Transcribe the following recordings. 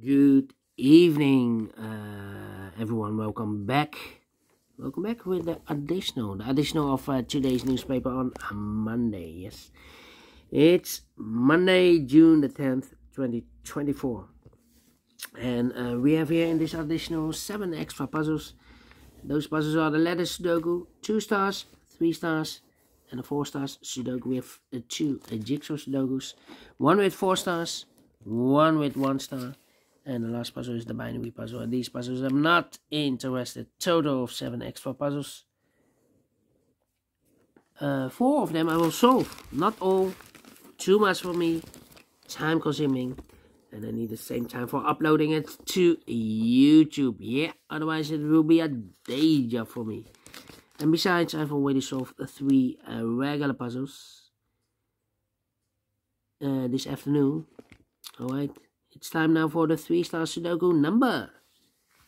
Good evening, everyone. Welcome back with the additional of today's newspaper on Monday. Yes, it's Monday, June the 10th, 2024, and we have here in this additional 7 extra puzzles. Those puzzles are the letter Sudoku, 2 stars, 3 stars, and a 4 stars Sudoku. We have 2 jigsaw Sudokus, 1 with 4 stars, 1 with 1 star. And the last puzzle is the binary puzzle. And these puzzles I'm not interested. Total of 7 extra puzzles. 4 of them I will solve. Not all. Too much for me. Time consuming. And I need the same time for uploading it to YouTube. Yeah, otherwise it will be a day job for me. And besides, I've already solved 3 regular puzzles this afternoon. Alright. It's time now for the 3 Stars Sudoku number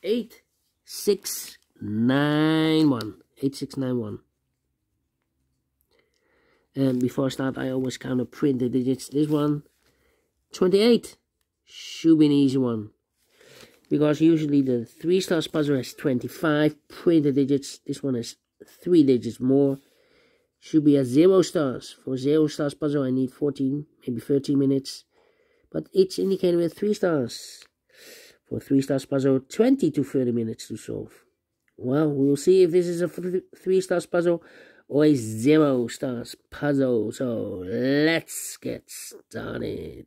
8691. 8691. And before I start, I always count the printed digits. This one, 28. Should be an easy one. Because usually the 3 Stars puzzle has 25 printed digits. This one has 3 digits more. Should be at 0 stars. For 0 stars puzzle, I need 14, maybe 13 minutes. But it's indicated with 3 stars. For 3 stars puzzle, 20 to 30 minutes to solve. Well, we'll see if this is a 3 stars puzzle or a 0 stars puzzle. So let's get started.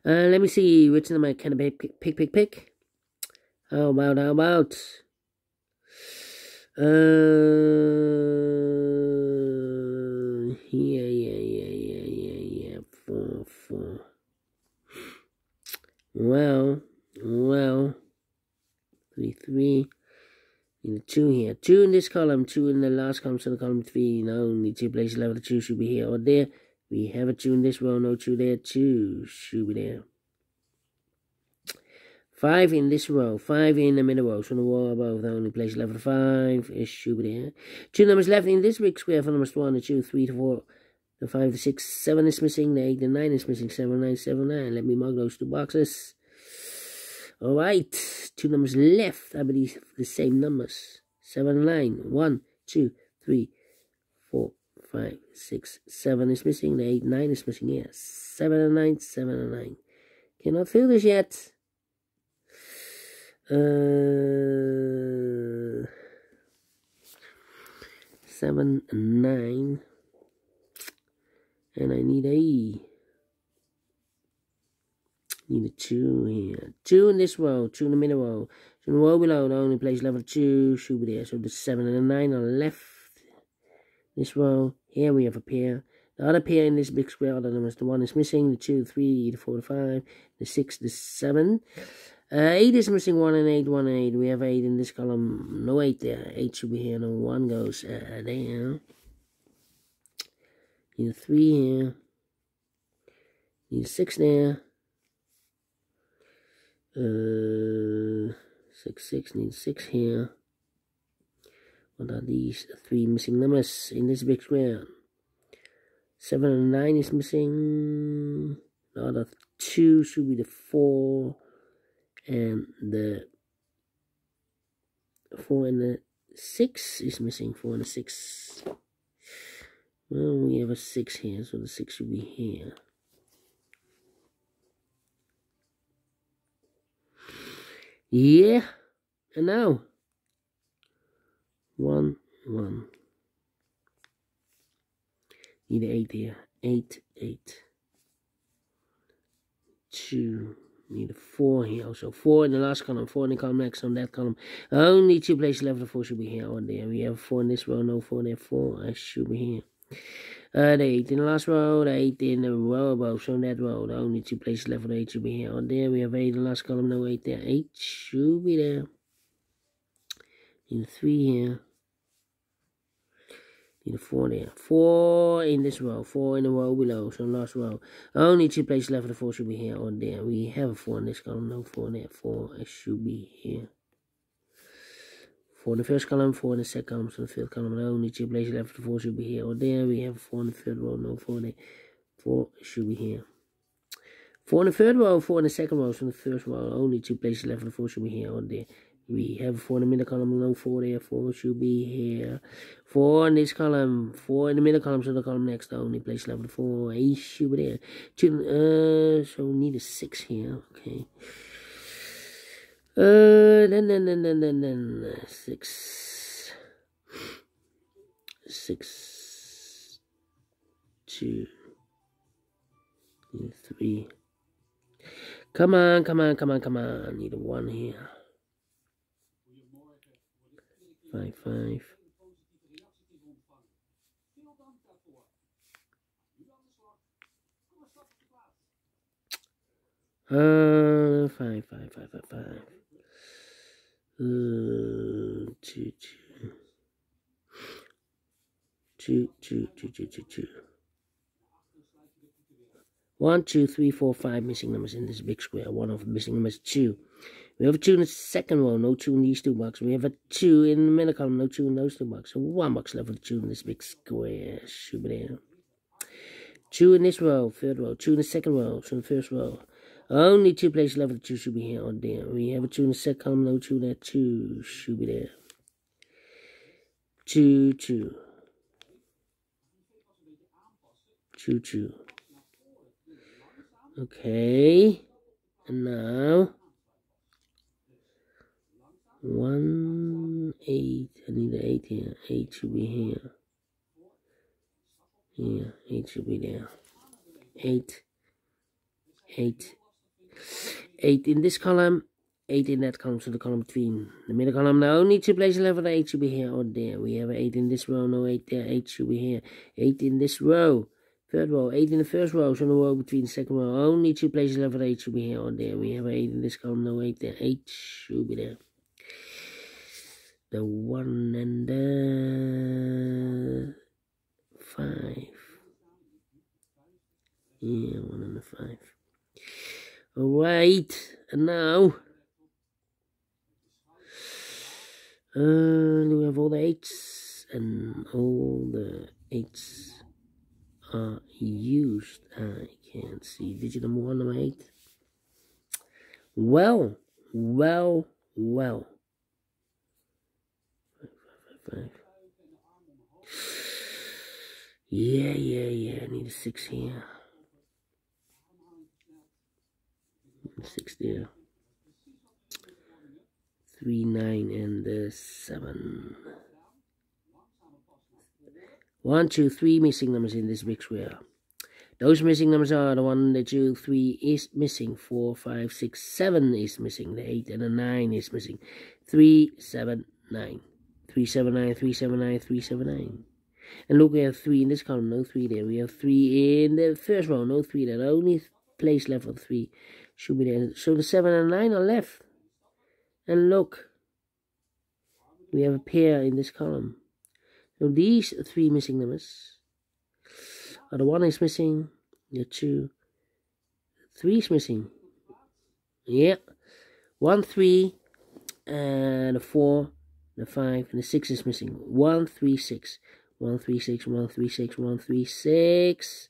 Let me see which number can I pick. How about? Yeah. 4. Well. 3. Need a 2 here. 2 in this column, 2 in the last column, so the column 3. No, need 2 places left. The 2 should be here or there. We have a 2 in this row, no 2 there. 2 should be there. 5 in this row, 5 in the middle row, so the row above, the only place left for 5 is should be there. 2 numbers left in this big square for numbers 1, the 2, 3 to 4. The 5, the 6, 7 is missing, the 8, the 9 is missing, 7, 9, 7, 9. Let me mark those 2 boxes. Alright, 2 numbers left, I believe the same numbers. 7 and 9, 1, 2, 3, 4, 5, 6, 7 is missing, the 8, 9 is missing, yeah. 7 and 9, 7 and 9. Cannot fill this yet. 7 and 9. And I need a 2 here. 2 in this row, 2 in the middle row. So in the row below, the only place level 2 should be there. So the 7 and the 9 on the left. This row, here we have a pair. The other pair in this big square, other numbers, the 1 is missing, the 2, 3, the 4, the 5, the 6, the 7. 8 is missing, 1 and 8, 1 and 8. We have 8 in this column, no 8 there. 8 should be here, no 1 goes there. Need a 3 here. Need a 6 there. 6, need 6 here. What are these 3 missing numbers in this big square? 7 and 9 is missing. The other 2 should be the 4 and the 4 and the 6 is missing. 4 and the 6. Well, we have a 6 here, so the 6 should be here. Yeah, and now 1, 1. Need an 8 here. 8, 8. 2. Need a 4 here also. 4 in the last column, 4 in the column next on that column. Only 2 places left. The 4 should be here or there. We have 4 in this row, no 4 there. 4 I should be here. The 8 in the last row, the 8 in the row above, so in that row, the only 2 places left for the 8 should be here or there. We have 8 in the last column, no 8 there. 8 should be there. Need a 3 here. Need a 4 there. 4 in this row, 4 in the row below, so last row. Only 2 places left for the 4 should be here or there. We have a 4 in this column, no 4 there. 4 should be here. 4 in the first column, 4 in the second column, so the third column, and only 2 places left. The 4 should be here or there. We have 4 in the third row, no 4 there. 4 should be here. 4 in the third row, 4 in the second row. From the first row, only 2 places left. The 4 should be here or there. We have a 4 in the middle column, no 4 there. 4 should be here. 4 in this column, 4 in the middle column, so the column next, only place left. The 4, 8 should be there. 2, so we need a 6 here. Okay. Then 6, 2, 3. Come on. I need a 1 here. 5, 5. 5, 5, 5, 5, 5. 2, 2. 2, 2, 2, 2, 2, 2. 1, 2, 3, 4, 5 missing numbers in this big square. One of the missing numbers 2. We have a 2 in the second row, no 2 in these 2 boxes. We have a 2 in the middle column, no 2 in those 2 boxes. So 1 box left with 2 in this big square. Should be there. 2 in this row, third row. 2 in the second row, so in the first row. Only 2 places left with 2 should be here or there. We have a 2 in the second column, no 2 there. 2 should be there. 2, 2. 2, 2. Okay. And now 1, 8. I need an 8 here. 8 should be here. Here, 8 should be there. 8. 8 in this column. 8 in that column, so the column between the middle column. Now only 2 places left. 8 should be here or there. We have 8 in this row, no 8 there. 8 should be here. 8 in this row. Third row, 8 in the first row, so the row between the second row. Only 2 places left. 8 should be here or there. We have 8 in this column, no 8 there. 8 should be there. The 1 and the 5. Yeah, 1 and the 5. Alright, and now do we have all the 8s? And all the 8s are used. I can't see digit number 1, number 8. Well. 5. Yeah. I need a 6 here. 6 there. 3, 9, and 7. 1, 2, 3 missing numbers in this big square. Those missing numbers are the 1, the 2, 3 is missing. 4, 5, 6, 7 is missing. The 8 and the 9 is missing. 3, 7, 9. 3, 7, 9, 3, 7, 9, 3, 7, 9. And look, we have 3 in this column, no 3 there. We have 3 in the first row, no 3 there. The only place left for 3 should be there. So the 7 and 9 are left. And look, we have a pair in this column. So these 3 missing numbers are the 1 is missing, the 2, 3 is missing. Yeah. 1, 3, and the 4, the 5, and the 6 is missing. 1, 3, 6. 1, 3, 6, 1, 3, 6, 1, 3, 6.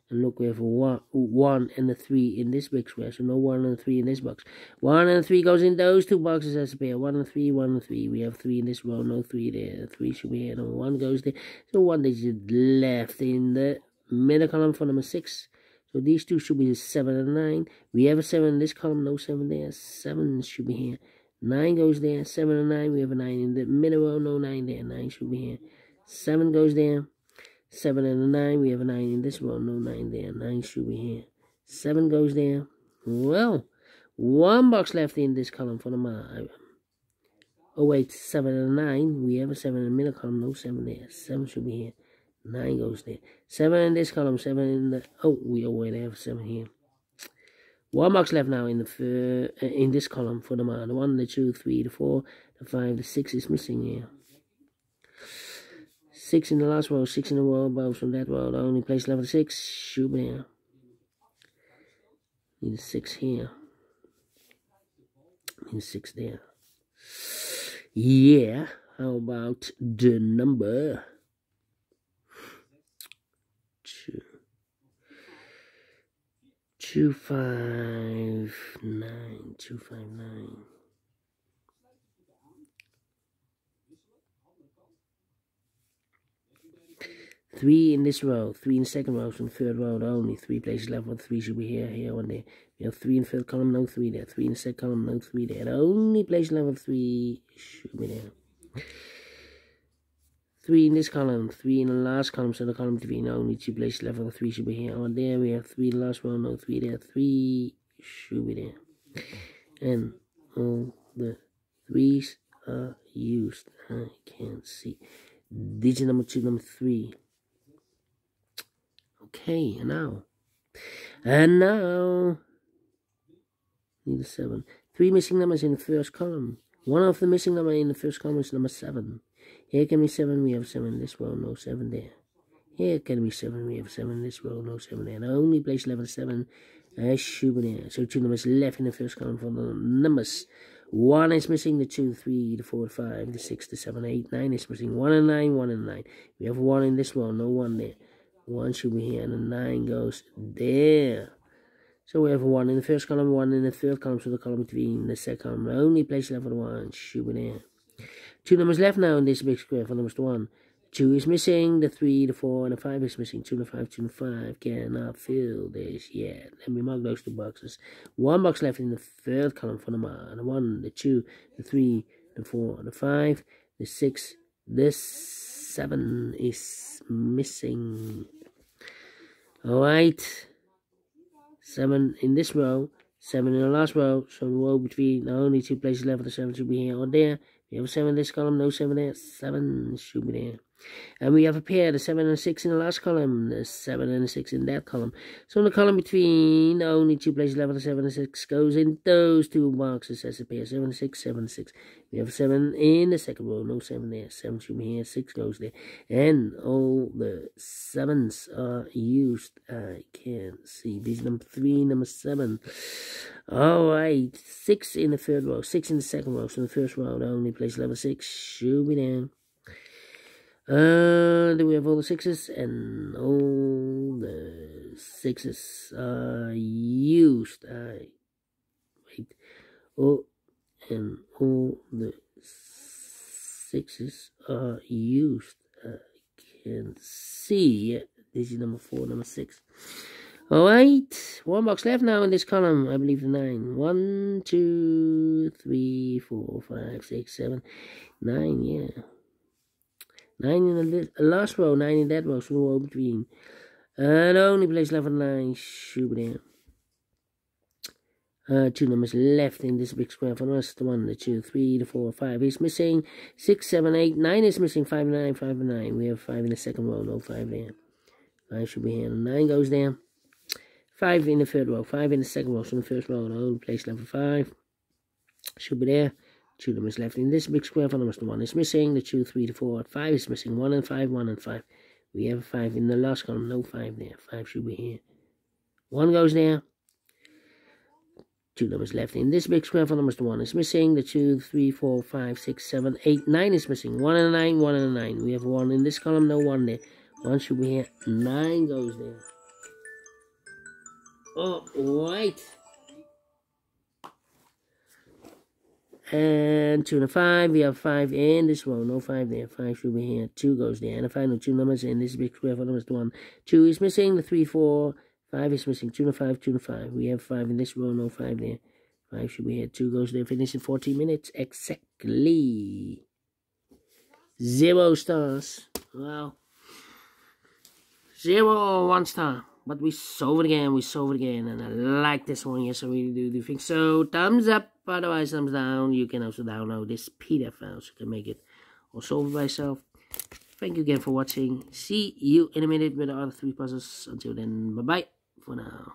And look, we have a 1 and a 3 in this big square. So no 1 and 3 in this box. 1 and 3 goes in those 2 boxes as a pair. 1 and 3, 1 and 3. We have 3 in this row, no 3 there. 3 should be here, no 1 goes there. So 1 digit left in the middle column for number 6. So these 2 should be 7 and 9. We have a 7 in this column, no 7 there. 7 should be here. 9 goes there. 7 and 9. We have a 9 in the middle row, no 9 there. 9 should be here. 7 goes there. 7 and a 9, we have a 9 in this row, no 9 there. 9 should be here. 7 goes there. Well, 1 box left in this column for the mark. Oh wait, 7 and 9, we have a 7 in the middle column, no 7 there. 7 should be here. 9 goes there. 7 in this column, 7 in the, oh, we already have 7 here. 1 box left now in the in this column for the mark. The 1, the 2, 3, the 4, the 5, the 6 is missing here. 6 in the last row, 6 in the row above from that row. The only place left 6 should be here. Need a 6 here. Need a 6 there. Yeah. How about the number 2? 259, 259. 3 in this row, 3 in the second row, from the third row only. 3 places left, 3 should be here, here, 1 there. We have 3 in the third column, no 3 there. 3 in the second column, no 3 there. The only place left, 3 should be there. 3 in this column, 3 in the last column, so the column between only 2 places left, 3 should be here. 1 there, we have 3 in the last row, no 3 there. 3 should be there. And all the 3's are used. I can't see. Digit number 2, number 3. Okay, and now, need a 7. 3 missing numbers in the first column. One of the missing number in the first column is number 7. Here can be 7, we have 7 in this row, no 7 there. Here can be 7, we have 7 in this row, no 7 there. The only place left is 7, should be there. So 2 numbers left in the first column for the numbers. 1 is missing, the 2, 3, the 4, the 5, the 6, the 7, 8, 9 is missing. 1 and 9, 1 and 9. We have 1 in this row, no 1 there. 1 should be here, and the 9 goes there. So we have 1 in the first column, 1 in the third column, so the column between the second column. The only place left for the 1 should be there. 2 numbers left now in this big square for numbers 1. 2 is missing, the 3, the 4, and the 5 is missing. 2 and 5, 2 and 5 cannot fill this yet. Let me mark those 2 boxes. 1 box left in the third column for the 1, the 2, the 3, the 4, the 5, the 6, the 7 is missing. Alright, 7 in this row, 7 in the last row, so the row between the only 2 places left for the 7 should be here or there. We have a 7 in this column, no 7 there, 7 should be there. And we have a pair, the 7 and the 6 in the last column, the 7 and the 6 in that column. So in the column between the only 2 places left for the 7 and 6 goes in those 2 boxes as a pair, 7 and 6, 7 and 6. We have a 7 in the second row, no 7 there, 7 should be here, 6 goes there. And all the 7's are used. I can't see. This is number 3, number 7. Alright, 6 in the third row, 6 in the second row, so in the first row, the only place level 6 should be there. Then we have all the 6's, and all the 6's are used. Wait. Oh, and all the 6's are used. I can see. Yeah, this is number 4, number 6. Alright, 1 box left now in this column, I believe the 9. 1, 2, 3, 4, 5, 6, 7, 9, yeah. 9 in the last row, 9 in that row, so the row between. The only place left for 9 should be there. 2 numbers left in this big square for us. The 1, the 2, 3, the 4, 5 is missing. 6, 7, 8, 9 is missing. 5, 9, 5, 9. We have 5 in the second row, no 5 there. 5 should be here. 9 goes there. 5 in the third row, 5 in the second row, so in the first row, the only place left for 5 should be there. 2 numbers left in this big square for numbers. The 1 is missing, the 2, 3, the 4, 5 is missing. 1 and 5, 1 and 5. We have 5 in the last column, no 5 there. 5 should be here. 1 goes there. 2 numbers left in this big square for numbers. The 1 is missing, the 2, 3, 4, 5, 6, 7, 8, 9 is missing. 1 and 9, 1 and 9. We have 1 in this column, no 1 there. 1 should be here. 9 goes there. Oh, right. And 2 and a 5, we have 5 in this row, no 5 there. 5 should be here. 2 goes there. And the final 2 numbers in this big square for numbers. The 1, 2 is missing, the 3, 4, 5 is missing. 2 and a 5, 2 and a 5. We have 5 in this row, no 5 there. 5 should be here. 2 goes there. Finish in 14 minutes exactly. 0 stars. Well, 0 or 1 star. But we solved it again, and I like this one, yes, I really do think so. Thumbs up, otherwise thumbs down. You can also download this PDF file, so you can make it or solve it by yourself. Thank you again for watching. See you in a minute with the other 3 puzzles. Until then, bye-bye for now.